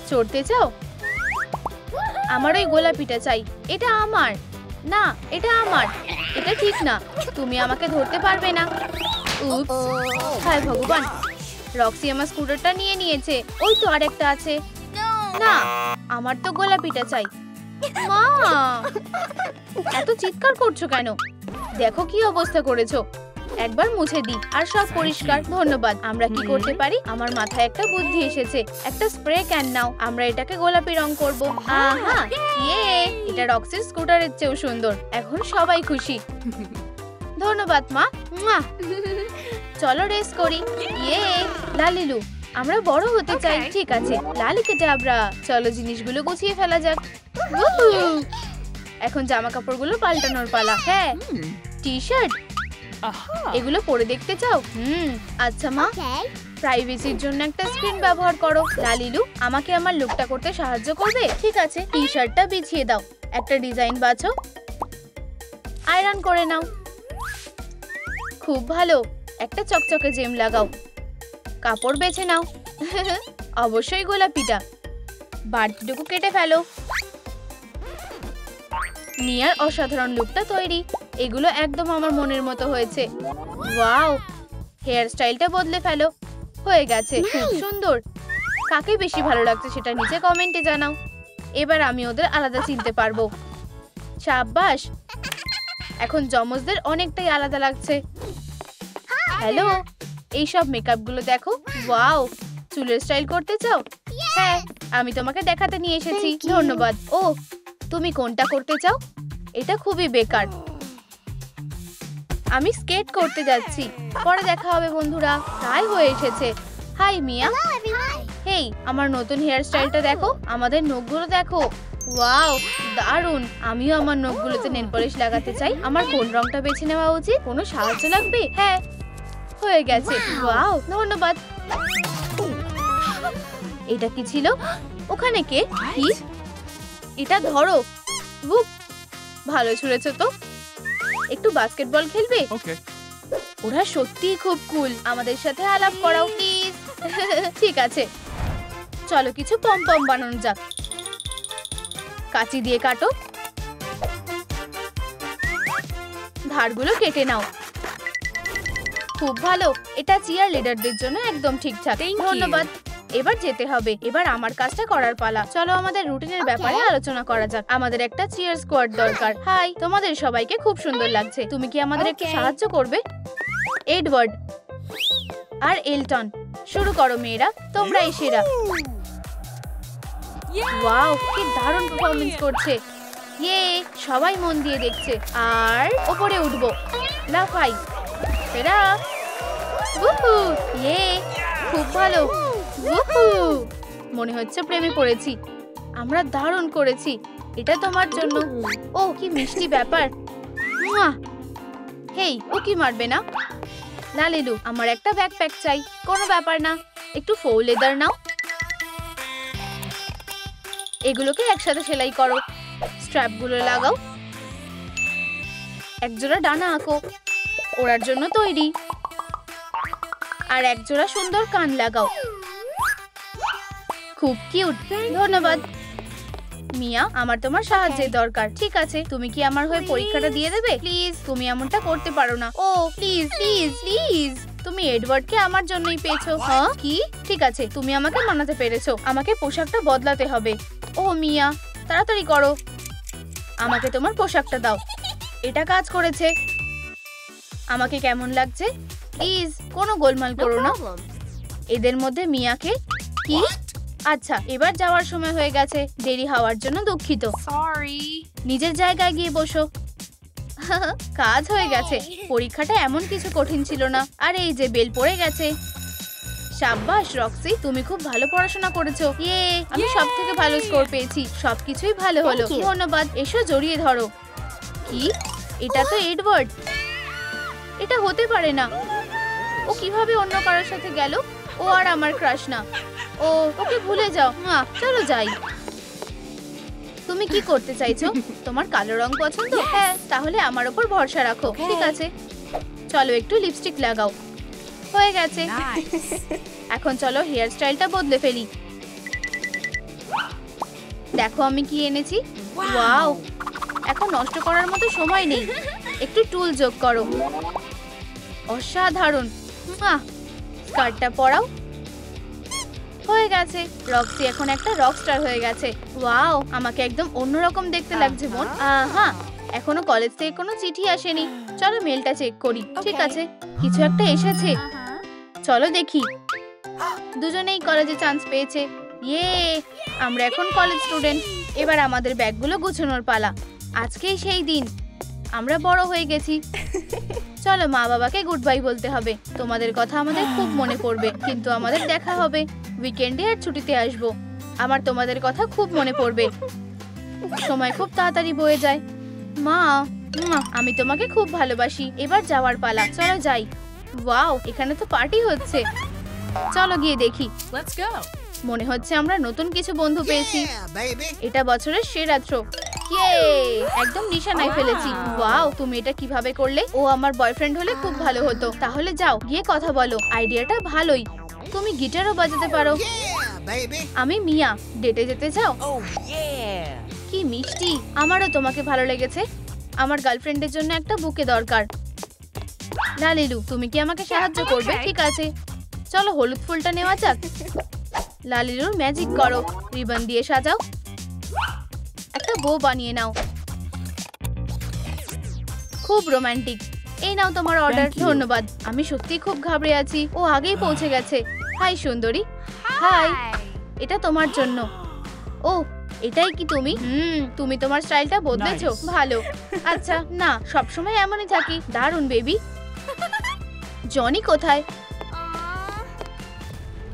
চড়তে চাও? আমার ওই গোলাপিটা চাই। এটা আমার না, এটা আমার। এটা ঠিক না, তুমি আমাকে ধরতে পারবে না। উপস, হায় ভগবান, রক্সি আমার স্কুটারটা নিয়ে নিয়েছে। ওই তো আরেকটা আছে। না, আমার তো গোলাপিটা চাই। মা, এত চিৎকার করছো কেন? দেখো কি অবস্থা করেছো। একবার মুছে দিই আর সব পরিষ্কার। ধন্যবাদ। আমরা কি করতে পারি? আমার মাথায় একটা বুদ্ধি এসেছে। একটা স্প্রে ক্যান নাও, আমরা এটাকে গোলাপি রং করব। আহা, ইয়ে, এটা রক্সির স্কুটারের চেয়েও সুন্দর। এখন সবাই খুশি। ধন্যবাদ মা। চলো রেস করি। ইয়ে, লালিলু, আমরা বড় হতে চাই। ঠিক আছে, লালিকে যাবরা। চলো জিনিসগুলো গুছিয়ে ফেলা যাক। এখন জামা কাপড়গুলো পাল্টানোর পালা। হ্যাঁ, টি শার্ট, এগুলো পরে দেখতে চাও? আচ্ছা মা, প্রাইভেসির জন্য একটা স্ক্রিন ব্যবহার করো। লালিলু, আমাকে আমার লুকটা করতে সাহায্য করবে? ঠিক আছে, টি শার্টটা বিছিয়ে দাও। একটা ডিজাইন বাছো, আয়রন করে নাও। খুব ভালো, একটা চকচকে জেম লাগাও। কাপড় বেছে নাও। অবশ্যই গোলাপিটা। বাড়তিটুকু কেটে ফেলো। মিয়ার অসাধারণ লুকটা তৈরি। এগুলো একদম আমার মনের মতো হয়েছে। ওয়াও, হেয়ার স্টাইলটা বদলে ফেলো। হয়ে গেছে, খুব সুন্দর। কাকে বেশি ভালো লাগছে সেটা নিচে কমেন্টে জানাও। এবার আমি ওদের আলাদা চিনতে পারবো। সাব্বাস, এখন যমজদের অনেকটাই আলাদা লাগছে। হ্যালো, এইসব মেকআপগুলো দেখো। ওয়াও, চুলের স্টাইল করতে চাও? হ্যাঁ, আমি তোমাকে দেখাতে নিয়ে এসেছি। ধন্যবাদ। ও, তুমি কোনটা করতে চাও? এটা খুবই বেকার। আমি স্কেট করতে যাচ্ছি। পরে দেখা হবে বন্ধুরা। প্রায় হয়ে এসেছে। হাই মিয়া। হেই, আমার নতুন হেয়ার স্টাইলটা দেখো। আমাদের নখগুলো দেখো। ওয়াও, দারুণ। আমিও আমার নখগুলোতে নেল পলিশ লাগাতে চাই। আমার কোন রংটা বেছে নেওয়া উচিত? কোনো সাহায্য লাগবে? হ্যাঁ, হয়ে গেছে। ওয়াও, ধন্যবাদ। এটা কি ছিল? ওখানে কে? কি? এটা ধরো। ভালো ছুঁড়েছো তো। একটু বাস্কেটবল খেলবে? ওকে। ওরা সত্যিই খুব কুল। আমাদের সাথে আলাপ করাও প্লিজ। ঠিক আছে, চলো কিছু পম পম বানানো যাক। কাঁচি দিয়ে কাটো, ধারগুলো কেটে নাও। খুব ভালো, এটা চিয়ার লিডারদের জন্য একদম ঠিকঠাক। ধন্যবাদ। এবার যেতে হবে, এবার আমার কাজটা করার পালা। চলো আমাদের রুটিনের ব্যাপারে আলোচনা করা যাক। আমাদের একটা চিয়ার স্কোয়াড দরকার। হাই, তোমাদের সবাইকে খুব সুন্দর লাগছে। তুমি কি আমাদের একটু সাহায্য করবে? এডওয়ার্ড আর এলটন, শুরু করো মেয়েরা, তোমরা সেরা। ওয়াও, কি দারুণ পারফরম্যান্স করছে। ইয়ে, সবাই মন দিয়ে দেখছে। আর ওপরে উঠবো, লাফাই, সেরা। উহু, ইয়ে, খুব ভালো। উহু, মনে হচ্ছে প্রেমে পড়েছি। আমরা দারুণ করেছি, এটা তোমার জন্য। ও কি মিষ্টি ব্যাপার। মুয়া। হেই, ও কি মারবে না? লালিলু, আমার একটা ব্যাকপ্যাক চাই। কোনো ব্যাপার না, একটু ফোর লেদার নাও। এগুলোকে একসাথে সেলাই করো, স্ট্র্যাপগুলো লাগাও, একজোড়া ডানা আঁকো, ওড়ার জন্য তৈরি। আর একজোড়া সুন্দর কান লাগাও। খুব কিউট, ধন্যবাদ। মিয়া, আমার তোমার সাহায্যের দরকার। ঠিক আছে, তুমি কি আমার হয়ে পরীক্ষাটা দিয়ে দেবে? প্লিজ, তুমি এমনটা করতে পারো না। ও প্লিজ প্লিজ প্লিজ, তুমি এডওয়ার্ডকে আমার জন্যই পেয়েছো। হ্যাঁ কি? ঠিক আছে, তুমি আমাকে মানাতে পেরেছো। আমাকে পোশাকটা বদলাতে হবে। ও মিয়া, তাড়াতাড়ি করো, আমাকে তোমার পোশাকটা দাও। এটা কাজ করেছে। আমাকে কেমন লাগছে? প্লিজ, কোনো গোলমাল করো না। এদের মধ্যে মিয়াকে কি? আচ্ছা, এবার যাওয়ার সময় হয়ে গেছে। দেরি হওয়ার জন্য দুঃখিত। Sorry. নিজের জায়গায় গিয়ে বসো। কাজ হয়ে গেছে। পরীক্ষাটা এমন কিছু কঠিন ছিল না। আর এই যে বেল পড়ে গেছে। সাব্বাস রক্সি, তুমি খুব ভালো পড়াশোনা করেছো। ইয়ে, আমি সবথেকে ভালো স্কোর পেয়েছি। সবকিছুই ভালো হলো। ধন্যবাদ। এসো, জড়িয়ে ধরো। কি? এটা তো এডওয়ার্ড। এটা হতে পারে না। ও কিভাবে অন্য কারোর সাথে গেল? ও আর আমার ক্রাশ না। ও, ওকে ভুলে যাও। হ্যাঁ, চলো যাই। তুমি কি করতে চাইছো? তোমার কালো রং পছন্দ? হ্যাঁ, তাহলে আমার উপর ভরসা রাখো। ঠিক আছে, চলো একটু লিপস্টিক লাগাও। হয়ে গেছে। Nice. এখন চলো হেয়ার স্টাইলটা বদলে ফেলি। দেখো আমি কি এনেছি। ওয়াও, এখন নষ্ট করার মতো সময় নেই। একটু টুল যোগ করো। অসাধারণ। স্কার্টটা পরাও। হয়ে গেছে। রক্সি এখন একটা রকস্টার হয়ে গেছে। ওয়াও, আমাকে একদম অন্যরকম দেখতে লাগছে বোন। হ্যাঁ, এখনো কলেজ থেকে কোনো চিঠি আসেনি। চলো মেলটা চেক করি। ঠিক আছে, কিছু একটা এসেছে। চলো দেখি। দুজনেই কলেজে চান্স পেয়েছে। ইয়ে, আমরা এখন কলেজ স্টুডেন্ট। এবার আমাদের ব্যাগগুলো গুছানোর পালা। আজকেই সেই দিন, আমরা বড় হয়ে গেছি। চলো মা বাবাকে গুড বাই বলতে হবে। তোমাদের কথা আমাদের খুব মনে পড়বে, কিন্তু আমাদের দেখা হবে উইকেন্ডে আর ছুটিতে আসবো। আমার তোমাদের কথা খুব মনে পড়বে। সময় খুব তাড়াতাড়ি বয়ে যায়। মা, আমি তোমাকে খুব ভালোবাসি। এবার যাওয়ার পালা, চলো যাই। ওয়াও, এখানে তো পার্টি হচ্ছে। চলো গিয়ে দেখি। Let's go. মনে হচ্ছে আমরা নতুন কিছু বন্ধু পেয়েছি। baby. এটা বছরের সেরা থ্রো। ইয়ে, একদম নিশানায় ফেলেছি। ওয়াও, তুমি এটা কিভাবে করলে? ও আমার বয়ফ্রেন্ড হলে খুব ভালো হতো। তাহলে যাও গিয়ে কথা বলো। আইডিয়াটা ভালোই। তুমি গিটারও বাজাতে পারো। Yeah, baby. আমি মিয়া, ডেটে যেতে চাও? Oh, yeah. কি মিষ্টি। আমারও তোমাকে ভালো লেগেছে। আমার গার্লফ্রেন্ডের জন্য একটা বুকে দরকার। লালিলু, তুমি কি আমাকে সাহায্য করবে? Okay. ঠিক আছে, চলো হলুদ ফুলটা নেওয়া যাক। লালিলুর ম্যাজিক করো। রিবন দিয়ে সাজাও। একটা বো বানিয়ে নাও। খুব রোমান্টিক। এই নাও তোমার অর্ডার। Thank you. ধন্যবাদ। আমি সত্যিই খুব ঘাবড়ে আছি। ও আগেই পৌঁছে গেছে। হাই সুন্দরী। হাই, এটা তোমার জন্য। ও, এটাই কি তুমি? তুমি তোমার স্টাইলটা বদলেছো। Nice. ভালো। আচ্ছা, না, সবসময় এমনই থাকি। দারুণ বেবি। জনি কোথায়?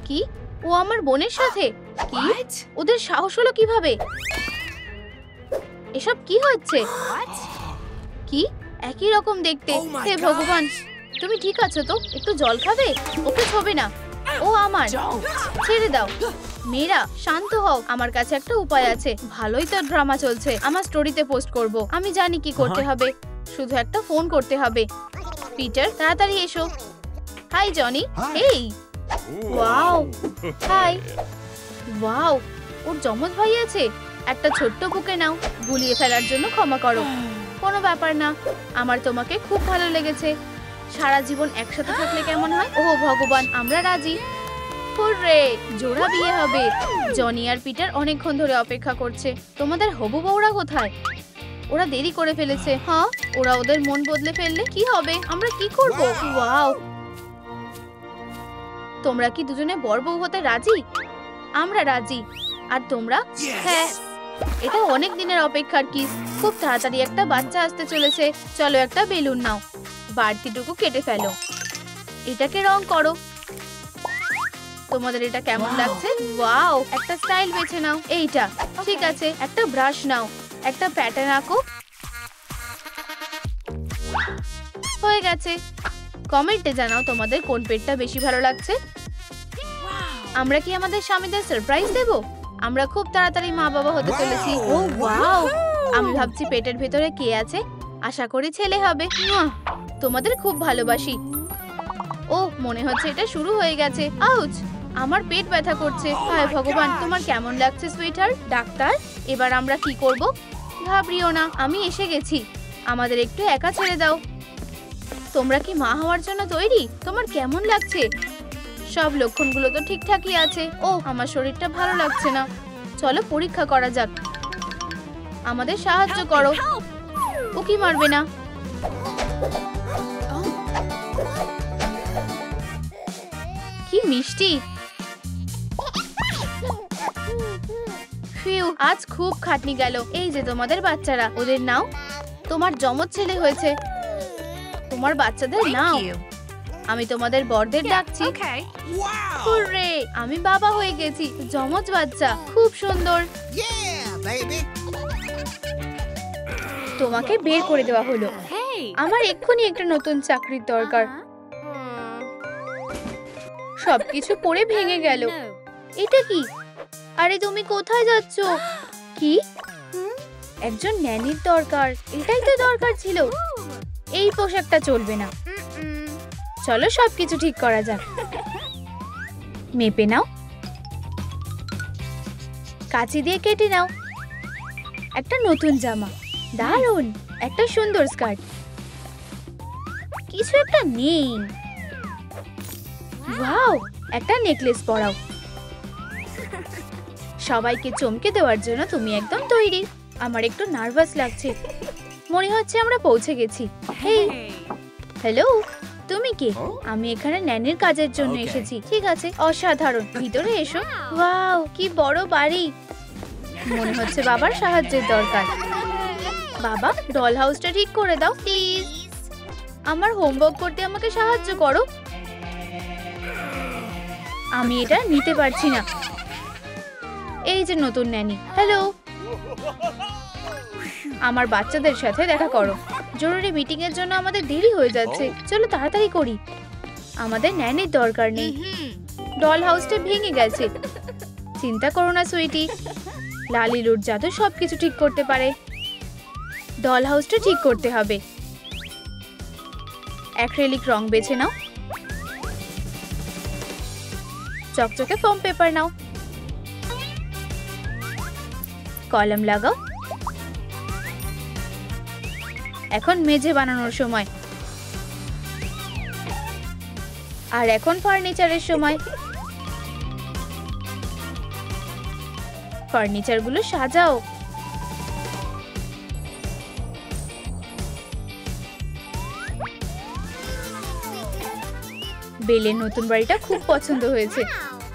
কি? ও আমার বোনের সাথে? কি? What? ওদের সাহস হলো কিভাবে? এসব কি হচ্ছে? What? কি? একই রকম দেখতে। Oh my hey God! ভগবান, তুমি ঠিক আছো তো? একটু জল খাবে? ওকে ছবে না। ও আমার। Don't. ছেড়ে দাও। মেয়েরা শান্ত হও। আমার কাছে একটা উপায় আছে। ভালোই তো ড্রামা চলছে। আমার স্টোরিতে পোস্ট করব। আমি জানি কি করতে হবে। শুধু একটা ফোন করতে হবে। পিটার, তাড়াতাড়ি এসো। Hi Johnny. Hi. এই, ওয়াও, হাই। ওয়াও, ওর যমজ ভাই আছে। একটা ছোট্ট বুকে নাও। গুলিয়ে ফেলার জন্য ক্ষমা করো। কোনো ব্যাপার না, আমার তোমাকে খুব ভালো লেগেছে। সারা জীবন একসাথে থাকলে কেমন হয়? ও ভগবান, আমরা রাজি। হুররে, জোড়া বিয়ে হবে। জনি আর পিটার অনেকক্ষণ ধরে অপেক্ষা করছে। তোমাদের হবু বউরা কোথায়? ওরা দেরি করে ফেলেছে। হ্যাঁ, ওরা ওদের মন বদলে ফেললে কি হবে? আমরা কি করব? ওয়াও, তোমরা কি দুজনে বর বউ হতে রাজি? আমরা রাজি। আর তোমরা? হ্যাঁ, এটা অনেক দিনের অপেক্ষার কিস। খুব তাড়াতাড়ি একটা বাচ্চা আসতে চলেছে। চলো একটা বেলুন নাও, বাড়তিটুকু কেটে ফেলো, এটাকে রং করো। তোমাদের এটা কেমন লাগছে? ওয়াও, একটা স্টাইল বেছে নাও। এইটা ঠিক আছে। একটা ব্রাশ নাও, একটা প্যাটার্ন আঁকো। হয়ে গেছে। কমেন্টে জানাও তোমাদের কোন পেটটা বেশি ভালো লাগছে। আমরা কি আমাদের স্বামীদের সারপ্রাইজ দেব? আমরা খুব তাড়াতাড়ি মা বাবা হতে চলেছি। ও ওয়াও, আমি ভাবছি পেটের ভেতরে কে আছে। আশা করি ছেলে হবে। তোমাদের খুব ভালোবাসি। ও, মনে হচ্ছে এটা শুরু হয়ে গেছে। আউচ, আমার পেট ব্যথা করছে। হায় ভগবান, তোমার কেমন লাগছে সুইটহার্ট? ডাক্তার, এবার আমরা কি করব? ঘাবড়িও না, আমি এসে গেছি। আমাদের একটু একা ছেড়ে দাও। তোমরা কি মা হওয়ার জন্য তৈরি? তোমার কেমন লাগছে? সব লক্ষণগুলো তো ঠিকঠাকই আছে। ও, আমার শরীরটা ভালো লাগছে না। চলো পরীক্ষা করা যাক। আমাদের সাহায্য করো। উকি মারবে না। কি মিষ্টি। ফিউ, আজ খুব খাটনি গেল। এই যে তোমাদের বাচ্চারা, ওদের নাও। তোমার যমজ ছেলে হয়েছে। তোমার বাচ্চাদের নাও। আমি তোমাদের বড়দের ডাকছি। হুররে, আমি বাবা হয়ে গেছি। যমজ বাচ্চা, খুব সুন্দর। Yeah, baby. তোমাকে বের করে দেওয়া হলো। আমার এক্ষুনি একটা নতুন চাকরির দরকার। সবকিছু পড়ে ভেঙে গেল। এটা কি? আরে তুমি কোথায় যাচ্ছ? কি? একজন ন্যানির দরকার। এটাই তো দরকার ছিল। এই পোশাকটা চলবে না। চলো সবকিছু ঠিক করা যাক। মেপে নাও, কাঁচি দিয়ে কেটে নাও। একটা নতুন জামা, দারুণ। একটা সুন্দর স্কার্ট। কিছু একটা নেই। ওয়াও, একটা নেকলেস পরাও। সবাইকে চমকে দেওয়ার জন্য তুমি একদম তৈরি। আমার একটু নার্ভাস লাগছে। মনে হচ্ছে আমরা পৌঁছে গেছি। হেই, হ্যালো, তুমি কে? আমি এখানে ন্যানির কাজের জন্য এসেছি। ঠিক আছে, অসাধারণ। ভিতরে এসো। ওয়াও, কি বড় বাড়ি। মনে হচ্ছে বাবার সাহায্যের দরকার। বাবা, ডল হাউসটা ঠিক করে দাও প্লিজ। আমার হোমওয়ার্ক করতে আমাকে সাহায্য করো। আমি এটা নিতে পারছি না। এই যে নতুন ন্যানি। হ্যালো, আমার বাচ্চাদের সাথে দেখা করো। জরুরি মিটিং এর জন্য আমাদের দেরি হয়ে যাচ্ছে। চলো তাড়াতাড়ি করি। আমাদের ন্যানির দরকার নেই। ডল হাউসটা ভেঙে গেছে। চিন্তা করো না সুইটি, লালিলুর জাদু সবকিছু ঠিক করতে পারে। ডল হাউসটা ঠিক করতে হবে। অ্যাক্রিলিক রং বেছে নাও। চকচকে ফোম পেপার নাও। কলম লাগাও। এখন মেঝে বানানোর সময়। আর এখন ফার্নিচারের সময়। ফার্নিচারগুলো সাজাও। বেলের নতুন বাড়িটা খুব পছন্দ হয়েছে।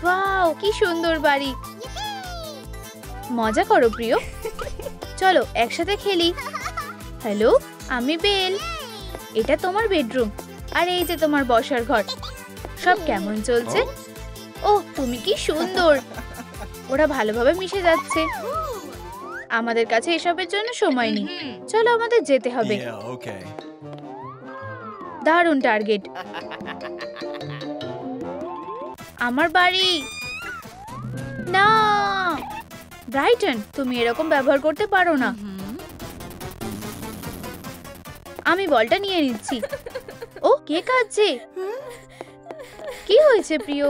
ওয়াও, কি সুন্দর বাড়ি। মজা করো প্রিয়। চলো একসাথে খেলি। হ্যালো, আমি বেল। এটা তোমার বেডরুম। আর এই যে তোমার বসার ঘর। সব কেমন চলছে? ওহ, তুমি কি সুন্দর। ওরা ভালোভাবে মিশে যাচ্ছে। আমাদের কাছে এসবের জন্য সময় নেই। চলো আমাদের যেতে হবে। দারুণ টার্গেট। আমার বাড়ি না। ব্রাইটন, তুমি এরকম ব্যবহার করতে পারো না। আমি বলটা নিয়ে নিচ্ছি। ও, কে কাঁদছে? কি হয়েছে প্রিয়?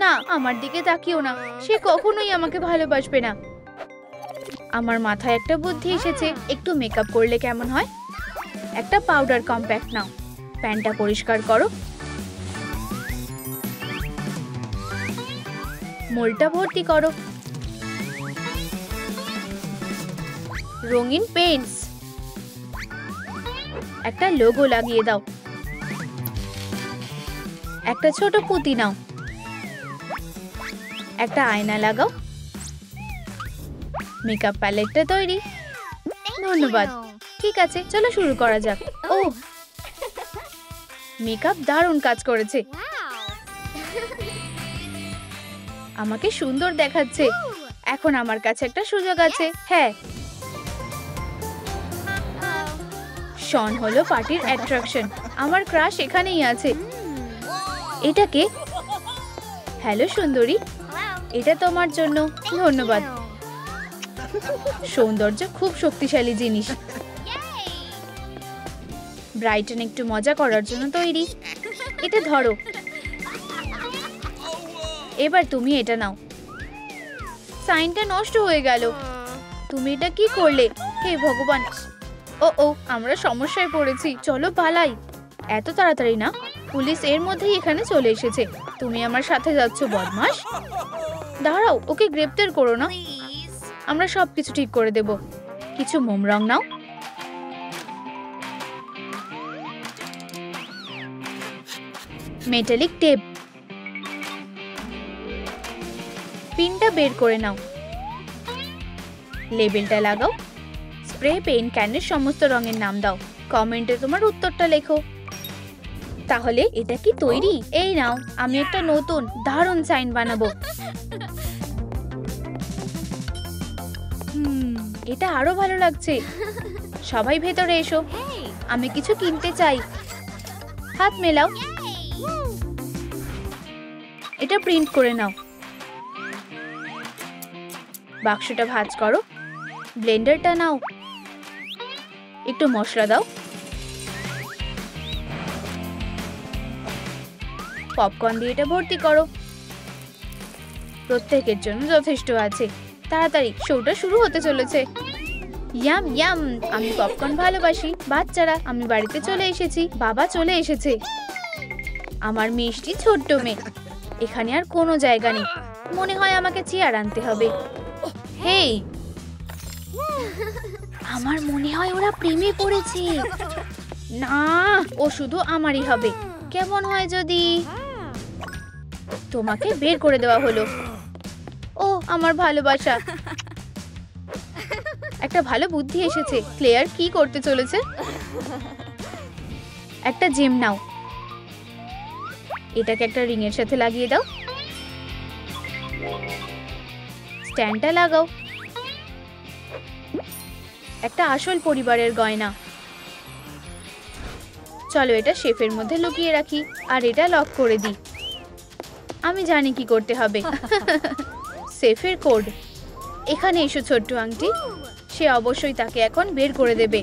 না, আমার দিকে তাকিও না, সে কখনোই আমাকে ভালোবাসবে না। আমার মাথায় একটা বুদ্ধি এসেছে, একটু মেকআপ করলে কেমন হয়? একটা পাউডার কম্প্যাক্ট নাও, প্যানটা পরিষ্কার করো, মোলটা ভর্তি করো, রঙিন পেন্টস, একটা লোগো লাগিয়ে দাও, একটা ছোট পুঁতি নাও, একটা আয়না লাগাও, মেকআপ প্যালেটটা তৈরি। ধন্যবাদ। ঠিক আছে, চলো শুরু করা যাক। ও, মেকআপ দারুণ কাজ করেছে, আমাকে সুন্দর দেখাচ্ছে। এখন আমার কাছে একটা সুযোগ আছে। হ্যাঁ, শন হলো পার্টির অ্যাট্রাকশন, আমার ক্রাশ এখানেই আছে। এটাকে হ্যালো সুন্দরী, এটা তোমার জন্য। ধন্যবাদ। সৌন্দর্য খুব শক্তিশালী জিনিস। ব্রাইটন একটু মজা করার জন্য তৈরি। এটা ধরো, এবার তুমি এটা নাও। সাইনটা নষ্ট হয়ে গেল। তুমি এটা কি করলে? হে ভগবান, ও আমরা সমস্যায় পড়েছি, চলো পালাই। এত তাড়াতাড়ি না, পুলিশ এর মধ্যেই এখানে চলে এসেছে। তুমি আমার সাথে যাচ্ছ বদমাশ। দাঁড়াও, ওকে গ্রেপ্তার করো না, আমরা সবকিছু ঠিক করে দেব। কিছু মোম রং নাও, মেটালিক টেপ, পিনটা বের করে নাও, লেবেলটা লাগাও, স্প্রে পেইন্ট ক্যানের সমস্ত রঙের নাম দাও, কমেন্টে তোমার উত্তরটা লেখো। তাহলে এটা কি তৈরি? এই নাও, আমি একটা নতুন দারুণ সাইন বানাবো। এটা আরো ভালো লাগছে। সবাই ভেতরে এসো, আমি কিছু কিনতে চাই। হাত মেলাও, এটা প্রিন্ট করে নাও, বাক্সটা ভাঁজ করো, ব্লেন্ডারটা নাও, একটু মশলা দাও, পপকর্ন দিয়ে এটা ভর্তি করো। প্রত্যেকের জন্য যথেষ্ট আছে। তাড়াতাড়ি, শোটা শুরু হতে চলেছে। ইয়াম ইয়াম, আমি পপকর্ন ভালোবাসি। বাচ্চারা, আমি বাড়িতে চলে এসেছি, বাবা চলে এসেছে। আমার মিষ্টি ছোট্ট মেয়ে। এখানে আর কোনো জায়গা নেই, মনে হয় আমাকে চেয়ার আনতে হবে। হেই, আমার মনে হয় ওরা প্রেমে পড়েছে। না, ও শুধু আমারই হবে। কেমন হয় যদি তোমাকে বের করে দেওয়া হলো? ও আমার ভালোবাসা, একটা ভালো বুদ্ধি এসেছে। ক্লেয়ার কি করতে চলেছে? একটা জেম নাও, এটাকে একটা রিং এর সাথে লাগিয়ে দাও, স্ট্যান্ডটা লাগাও, একটা আসল পরিবারের গয়না। চলো এটা শেফের মধ্যে লুকিয়ে রাখি, আর এটা লক করে দিই। আমি জানি কি করতে হবে। সেফের কোড। এখানে এসো ছোট্ট আংটি, সে অবশ্যই তাকে এখন বের করে দেবে।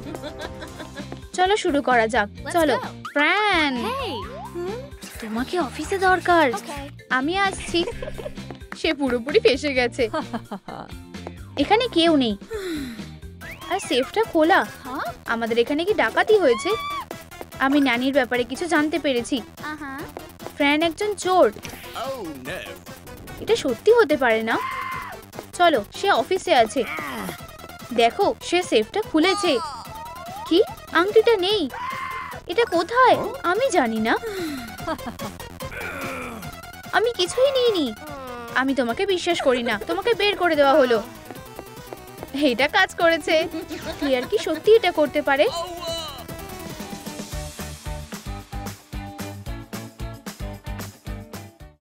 চলো শুরু করা যাক। চলো ফ্রান, তোমাকে অফিসে দরকার। আমি আসছি। সে পুরোপুরি ফেসে গেছে। এখানে কেউ নেই, আর সেফটা খোলা। আমাদের এখানে কি ডাকাতি হয়েছে? আমি নানির ব্যাপারে কিছু জানতে পেরেছি। ফ্রান একজন চোর। এটা সত্যি হতে পারে না। চলো, সে অফিসে আছে। দেখো, সে সেফটা খুলেছে। কি? আংটিটা নেই। এটা কোথায়? আমি জানি না। আমি কিছুই নিইনি। আমি তোমাকে বিশ্বাস করি না। তোমাকে বের করে দেওয়া হলো। এটা কাজ করেছে। ক্লিয়ার কি সত্যি এটা করতে পারে?